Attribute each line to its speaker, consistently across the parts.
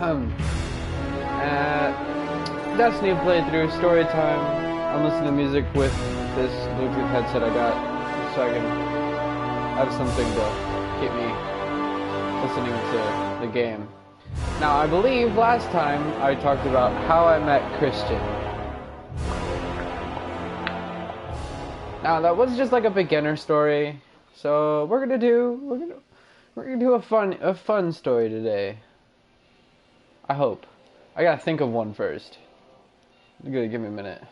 Speaker 1: Um, Destiny playthrough, story time. I'm listening to music with this Bluetooth headset I got, so I can have something to keep me listening to the game. Now, I believe last time I talked about how I met Christian. Now, that was just like a beginner story, so we're gonna do a fun story today. I hope. I gotta think of one first. You gotta give me a minute.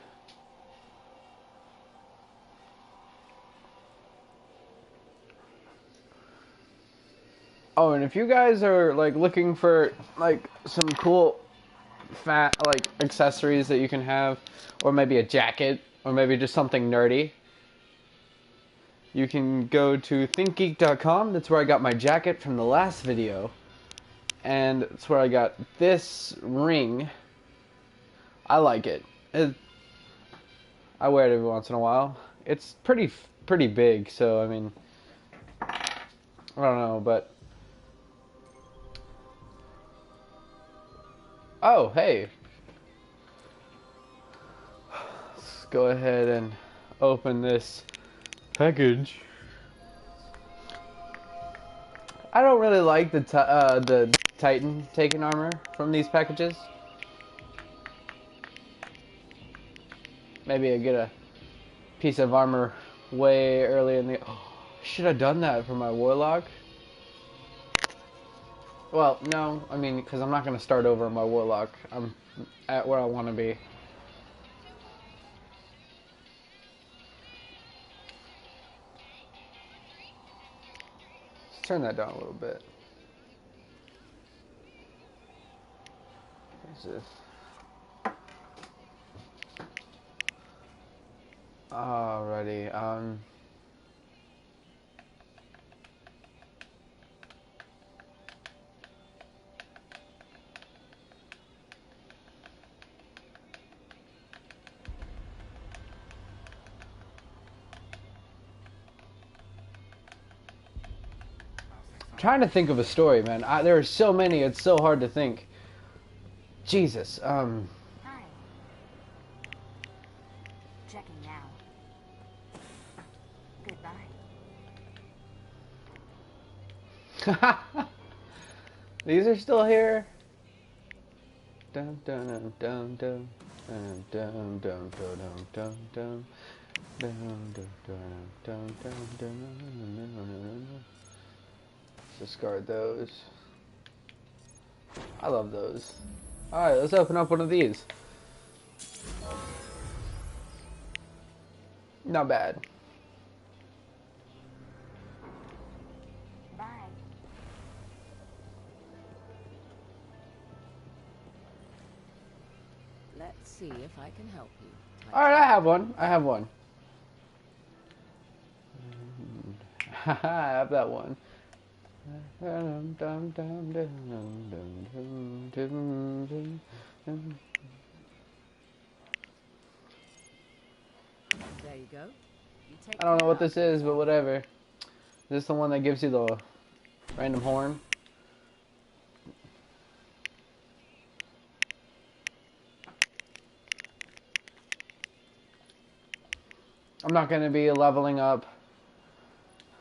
Speaker 1: Oh, and if you guys are like looking for like some cool accessories that you can have, or maybe a jacket, or maybe just something nerdy, you can go to thinkgeek.com. That's where I got my jacket from the last video. And that's where I got this ring. I like it. I wear it every once in a while. It's pretty big, so I mean, I don't know, but oh, hey. Let's go ahead and open this package. I don't really like the Titan taking armor from these packages. Maybe I get a piece of armor way early in the... Oh, should have done that for my Warlock. Well, no, I mean, because I'm not going to start over my Warlock. I'm at where I want to be. Let's turn that down a little bit. What's this? Alrighty, trying to think of a story, man. There are so many, it's so hard to think. Jesus,
Speaker 2: Hi. Checking now. Goodbye.
Speaker 1: These are still here. Dun dun dun dun dun dun dun dun dun dun dun. Discard those. I love those. Alright, let's open up one of these. Not bad.
Speaker 2: Bye.
Speaker 3: Let's see if I can help you.
Speaker 1: Alright, I have one. I have one. I have that one.
Speaker 3: There you go.
Speaker 1: I don't know what this is, but whatever. Is this the one that gives you the random horn? I'm not going to be leveling up.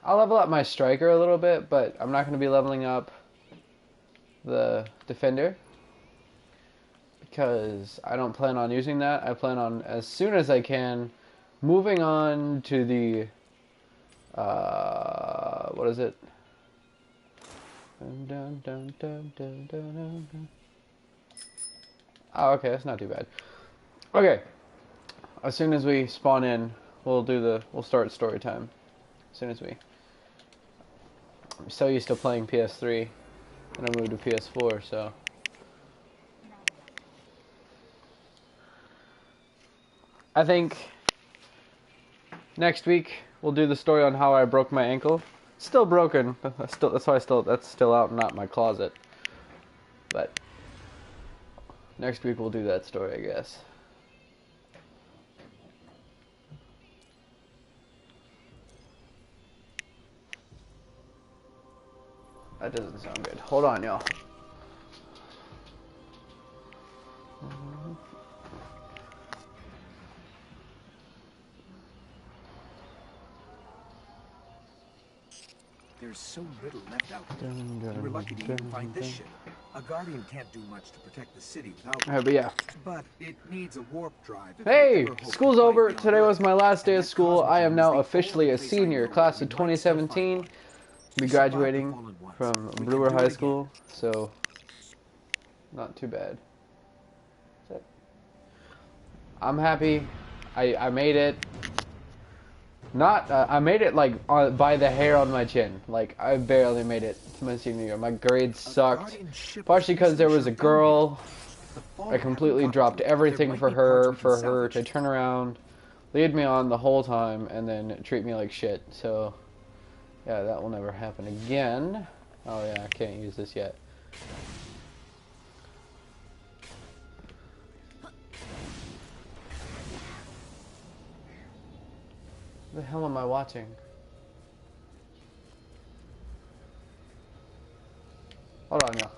Speaker 1: I'll level up my striker a little bit, but I'm not going to be leveling up the defender, because I don't plan on using that. I plan on, as soon as I can, moving on to the, what is it? Oh, okay, that's not too bad. Okay, as soon as we spawn in, we'll start story time. As soon as I'm so used to playing PS3, and I moved to PS4, so. I think next week we'll do the story on how I broke my ankle. It's still broken. That's why that's still out, not in my closet. But next week we'll do that story, I guess. That doesn't sound good. Hold on, y'all.
Speaker 4: There's so little left out here. We were lucky to even find this ship. A Guardian can't do much to protect the city without
Speaker 1: Alright, but yeah.
Speaker 4: But it needs a warp drive.
Speaker 1: Hey! School's over. Today was my last day of school. I am now officially a senior, class of 2017. I'll be graduating from Brewer High School, so not too bad. I'm happy. I made it. I made it like by the hair on my chin. Like I barely made it to my senior year. My grades sucked, partially because there was a girl. I completely dropped everything for her to turn around, lead me on the whole time, and then treat me like shit. So, yeah, that will never happen again. Oh yeah, I can't use this yet. What the hell am I watching? Hold on, y'all.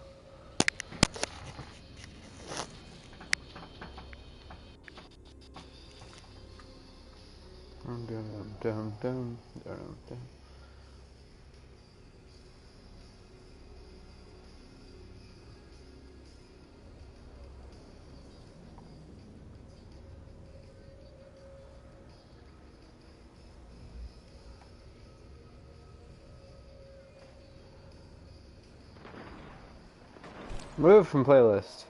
Speaker 1: Move from playlist.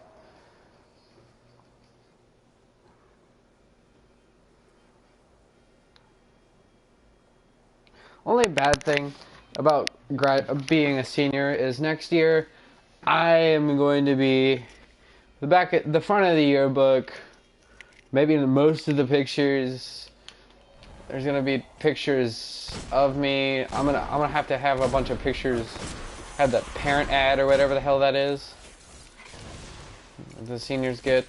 Speaker 1: Only bad thing about being a senior is next year I am going to be the front of the yearbook. Maybe in most of the pictures, there's gonna be pictures of me. I'm gonna have to have a bunch of pictures. Have that parent ad or whatever the hell that is. The seniors get.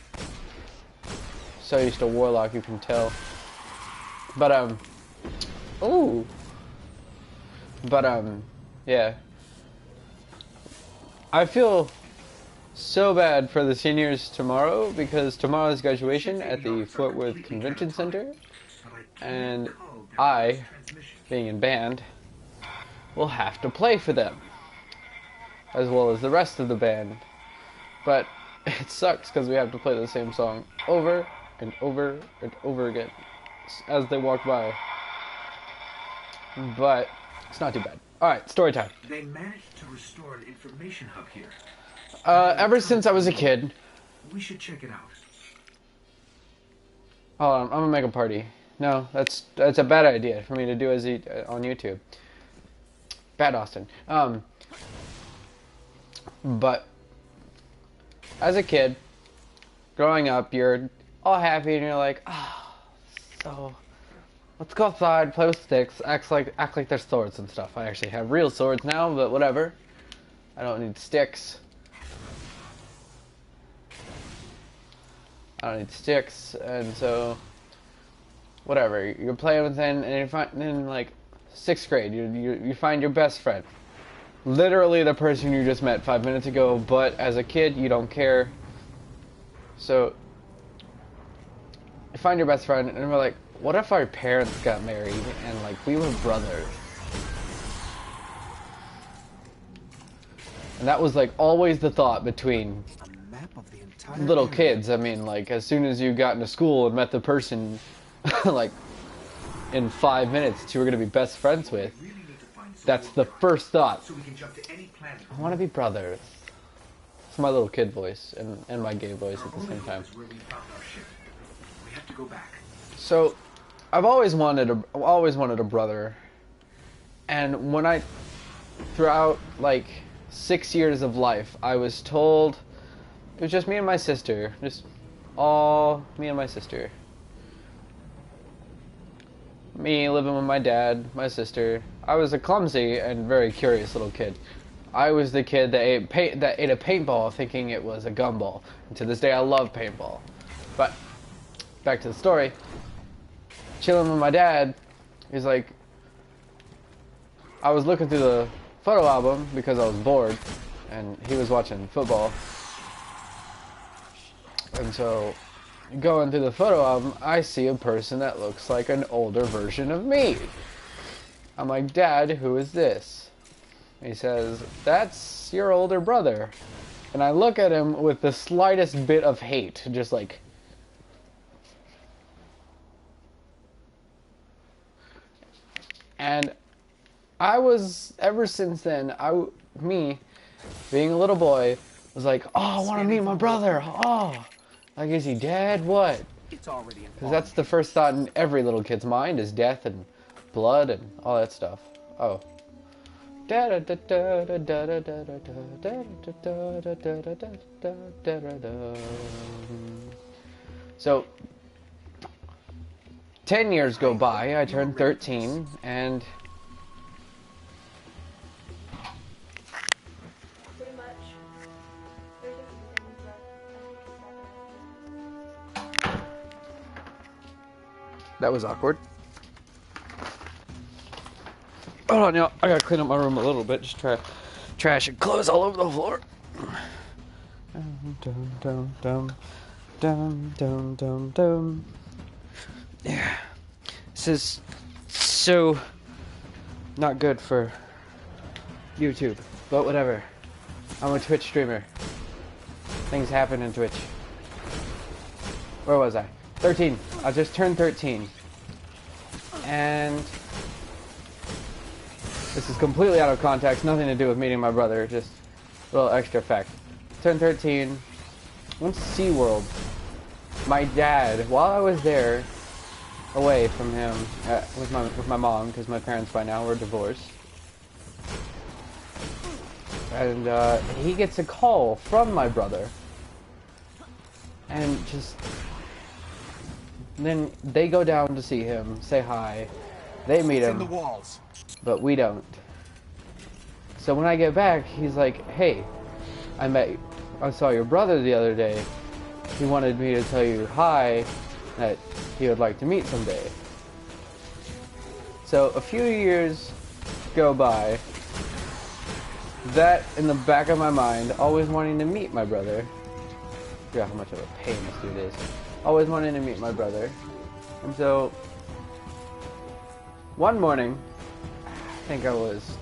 Speaker 1: So used to Warlock, you can tell. But ooh. But yeah. I feel so bad for the seniors tomorrow because tomorrow's graduation at the Fort Worth Convention Center, and I, being in band, will have to play for them, as well as the rest of the band. But it sucks because we have to play the same song over and over and over again as they walk by. But it's not too bad. Alright, story time.
Speaker 4: They managed to restore an information hub here.
Speaker 1: Ever since I was a kid.
Speaker 4: We should check it out.
Speaker 1: Hold on, I'm gonna make a party. No, that's a bad idea for me to do on YouTube. Bad Austin. But as a kid, growing up, you're all happy and you're like, oh, so let's go outside, play with sticks, act like there's swords and stuff. I actually have real swords now, but whatever. I don't need sticks. And so whatever. You're playing with them, and in like 6th grade, you find your best friend. Literally the person you just met 5 minutes ago, but as a kid, you don't care. So you find your best friend, and we're like, what if our parents got married and like we were brothers? And that was like always the thought between little kids. I mean, like as soon as you got into school and met the person, like in 5 minutes you were gonna be best friends with. That's the first thought. I want to be brothers. It's my little kid voice and my gay voice at the same time. So, I've always wanted a brother, and when throughout like 6 years of life, I was told it was just me and my sister, just all me and my sister. Me living with my dad, my sister. I was a clumsy and very curious little kid. I was the kid that ate a paintball thinking it was a gumball. And to this day, I love paintball. But back to the story. Chilling with my dad, he's like, I was looking through the photo album because I was bored, and he was watching football. And so, going through the photo album, I see a person that looks like an older version of me. I'm like, Dad, who is this? He says, "That's your older brother." And I look at him with the slightest bit of hate, just like... And I was, ever since then, me, being a little boy, was like, "Oh, I want to meet my brother. Oh, like, is he dead? What?"
Speaker 4: It's already in.
Speaker 1: Because that's the first thought in every little kid's mind, is death and blood and all that stuff. Oh. So, 10 years go by, I turned 13, and...
Speaker 5: Pretty much. There's a few things that I think is better.
Speaker 1: That was awkward. Hold on, y'all. I gotta clean up my room a little bit. Just trash and clothes all over the floor. Yeah. This is so not good for YouTube, but whatever. I'm a Twitch streamer. Things happen in Twitch. Where was I? 13. I just turned 13. And this is completely out of context, nothing to do with meeting my brother, just a little extra fact. Turned 13, went to SeaWorld. My dad, while I was there, away from him, with my mom, because my parents by now were divorced. And he gets a call from my brother. And just... Then they go down to see him, say hi. They meet him,
Speaker 4: in the walls.
Speaker 1: but we don't. So when I get back, he's like, "Hey, I saw your brother the other day. He wanted me to tell you hi, that he would like to meet someday." So a few years go by. That in the back of my mind, always wanting to meet my brother. Yeah, how much of a pain this dude is. Always wanting to meet my brother. And so, one morning, I think I was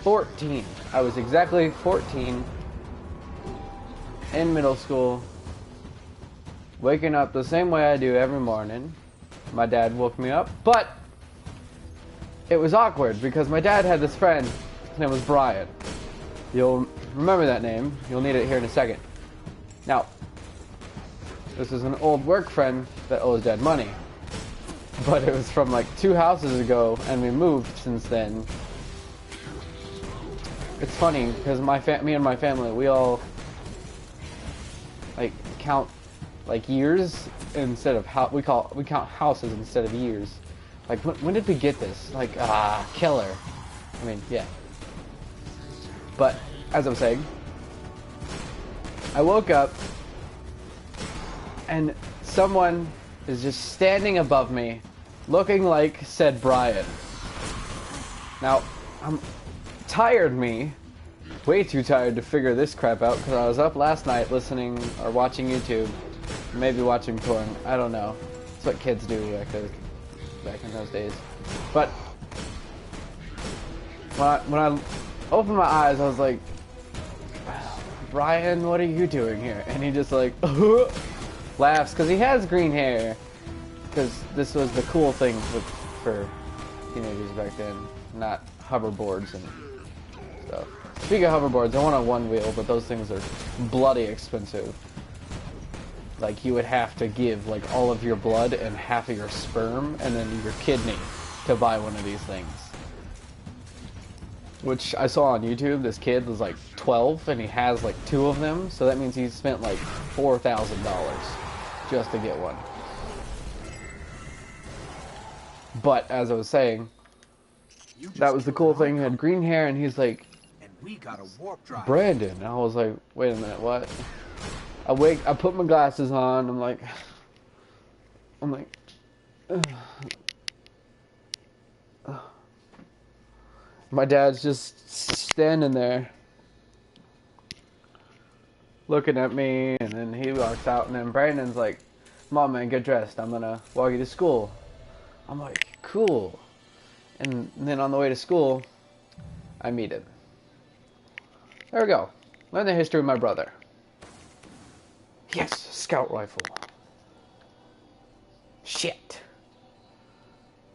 Speaker 1: 14. I was exactly 14 in middle school, waking up the same way I do every morning. My dad woke me up, but it was awkward because my dad had this friend. His name was Brian. You'll remember that name. You'll need it here in a second. Now, this is an old work friend that owes Dad money. But it was from like 2 houses ago, and we moved since then. It's funny, because me and my family, we all like count like years instead of we count houses instead of years. Like, when did we get this? Like, killer. I mean, yeah. But, as I'm saying, I woke up, and someone is just standing above me, looking like said Brian. Now, I'm tired way too tired to figure this crap out, because I was up last night listening or watching YouTube, maybe watching porn, I don't know. It's what kids do back in those days. But when I opened my eyes, I was like, "Brian, what are you doing here?" And he just like laughs, because he has green hair, because this was the cool thing for teenagers back then, not hoverboards and stuff. Speaking of hoverboards, I want a one wheel, but those things are bloody expensive. Like, you would have to give like all of your blood and half of your sperm and then your kidney to buy one of these things. Which I saw on YouTube. This kid was like 12 and he has like 2 of them, so that means he spent like $4,000 just to get one. But as I was saying, that was the cool thing. He had green hair, and he's like,
Speaker 4: And we got a warp drive.
Speaker 1: "Brandon." And I was like, "Wait a minute, what?" I put my glasses on. I'm like, ugh. My dad's just standing there, looking at me, and then he walks out, and then Brandon's like, "Come on, man, get dressed. I'm gonna walk you to school." I'm like, "Cool." And then on the way to school, I meet him. There we go. Learn the history of my brother. Yes, scout rifle. Shit.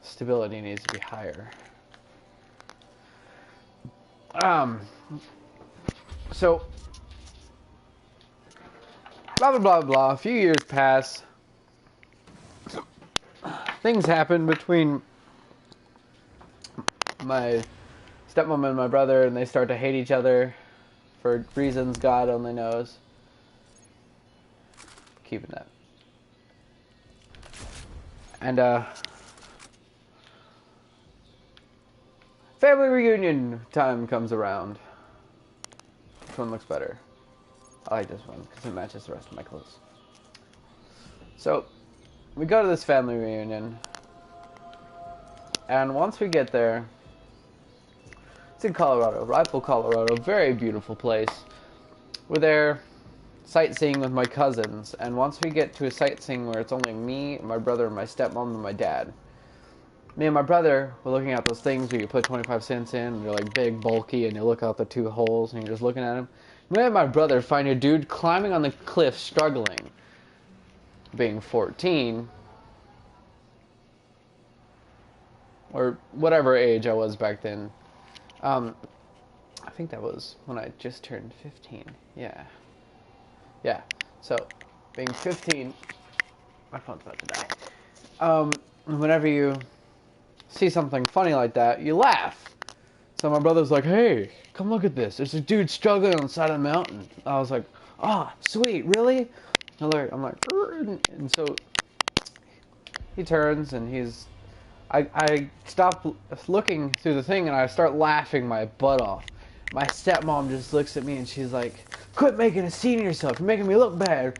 Speaker 1: Stability needs to be higher. So, blah, blah, blah, blah. A few years pass. Things happen between my stepmom and my brother, and they start to hate each other for reasons God only knows. Keeping that. And, family reunion time comes around. Which one looks better? I like this one because it matches the rest of my clothes. So, we go to this family reunion. And once we get there, it's in Colorado, Rifle, Colorado, very beautiful place. We're there sightseeing with my cousins, and once we get to a sightseeing where it's only me, my brother, my stepmom, and my dad, me and my brother were looking at those things where you put 25 cents in, and they're like big, bulky, and you look out the two holes, and you're just looking at them. Me and my brother find a dude climbing on the cliff, struggling. Being 14, or whatever age I was back then. I think that was when I just turned 15. Yeah. So, being 15, my phone's about to die. Whenever you see something funny like that, you laugh. So my brother's like, "Hey, come look at this. There's a dude struggling on the side of the mountain." I was like, "Oh, sweet, really?" I'm like, and so he turns and I stop looking through the thing and I start laughing my butt off. My stepmom just looks at me and she's like, "Quit making a scene of yourself. You're making me look bad."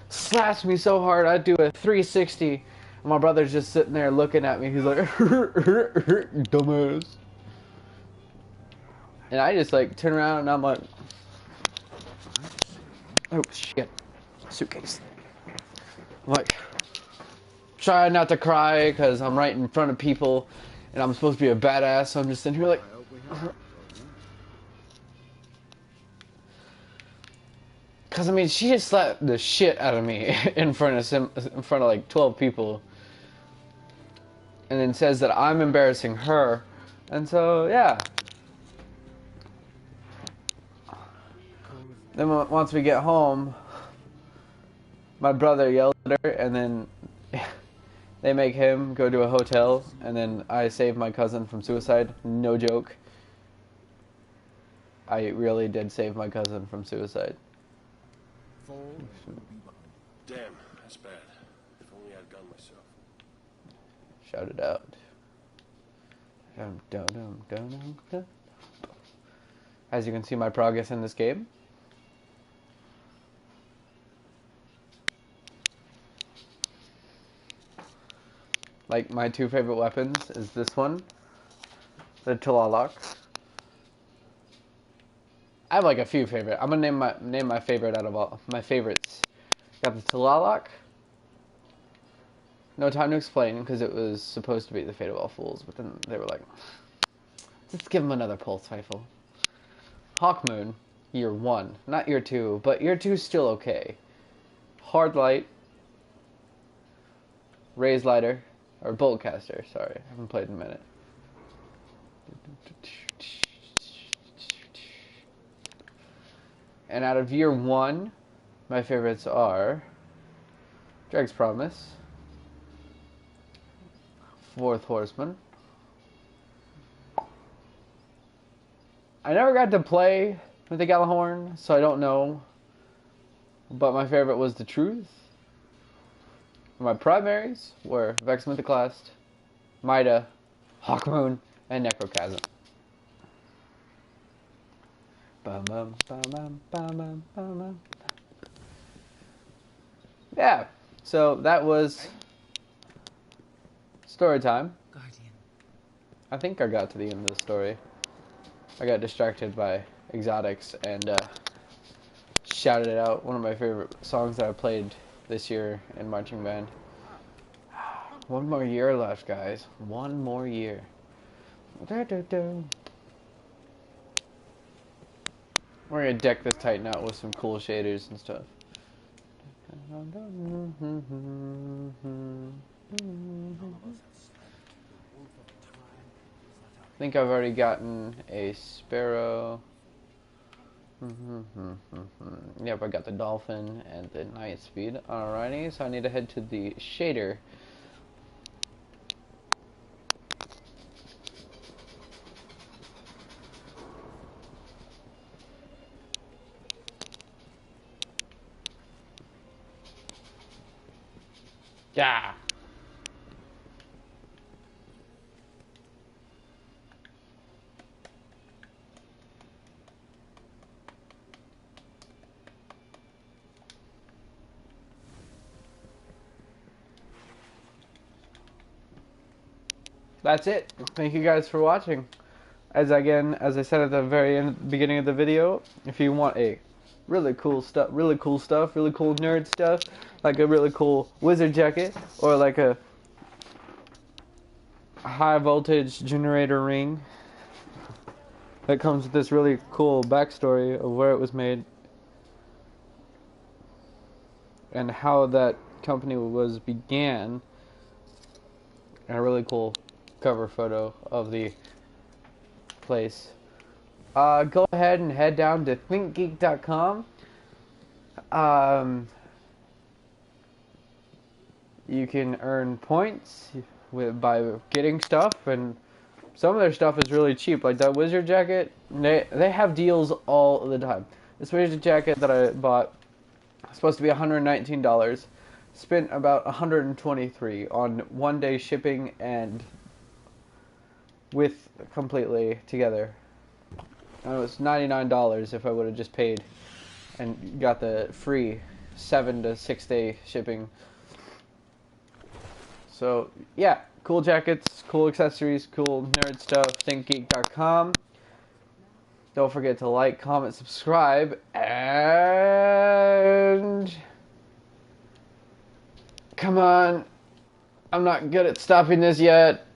Speaker 1: Slaps me so hard I do a 360. And my brother's just sitting there looking at me. He's like, "Dumbass." And I just like turn around and I'm like, "Oh shit, suitcase." I'm like, trying not to cry because I'm right in front of people and I'm supposed to be a badass, so I'm just sitting here like, because I mean, she just slapped the shit out of me in front of like 12 people, and then says that I'm embarrassing her, and so yeah. Then once we get home, my brother yelled at her, and then they make him go to a hotel, and then I save my cousin from suicide. No joke. I really did save my cousin from suicide.
Speaker 6: Damn, that's bad. If only I'd gone myself.
Speaker 1: Shout it out. Dum, dum, dum, dum, dum. As you can see my progress in this game. Like, my two favorite weapons is this one, the Talalak. I have like a few favorite. I'm gonna name my favorite out of all my favorites. Got the Talalak. No time to explain because it was supposed to be the Fate of All Fools, but then they were like, let's give him another pulse rifle. Hawk Moon, year 1, not year 2, but year 2's still okay. Hard Light, Raise Lighter, or Bolt Caster. Sorry, I haven't played in a minute. And out of year 1, my favorites are Drake's Promise, Fourth Horseman. I never got to play with the Gallahorn, so I don't know. But my favorite was the Truth. My primaries were Vex Mythoclast, Mida, Hawkmoon, and Necrochasm. Yeah, so that was story time.
Speaker 3: Guardian.
Speaker 1: I think I got to the end of the story. I got distracted by exotics and shouted it out. One of my favorite songs that I played this year in marching band. One more year left, guys. One more year. We're gonna deck this Titan out with some cool shaders and stuff. I think I've already gotten a sparrow. Yep, I got the dolphin and the night speed. Alrighty, so I need to head to the shader. Yeah. That's it. Thank you guys for watching. As I said at the beginning of the video, if you want a really cool stuff, really cool nerd stuff, like a really cool wizard jacket, or like a high voltage generator ring that comes with this really cool backstory of where it was made and how that company began, and a really cool cover photo of the place, go ahead and head down to thinkgeek.com. You can earn points by getting stuff, and some of their stuff is really cheap, like that wizard jacket. They have deals all the time. This wizard jacket that I bought was supposed to be $119. Spent about $123 on 1 day shipping and with completely together. And it was $99 if I would have just paid and got the free 7 to 6 day shipping. So yeah, cool jackets, cool accessories, cool nerd stuff. ThinkGeek.com. Don't forget to like, comment, subscribe, and come on, I'm not good at stopping this yet.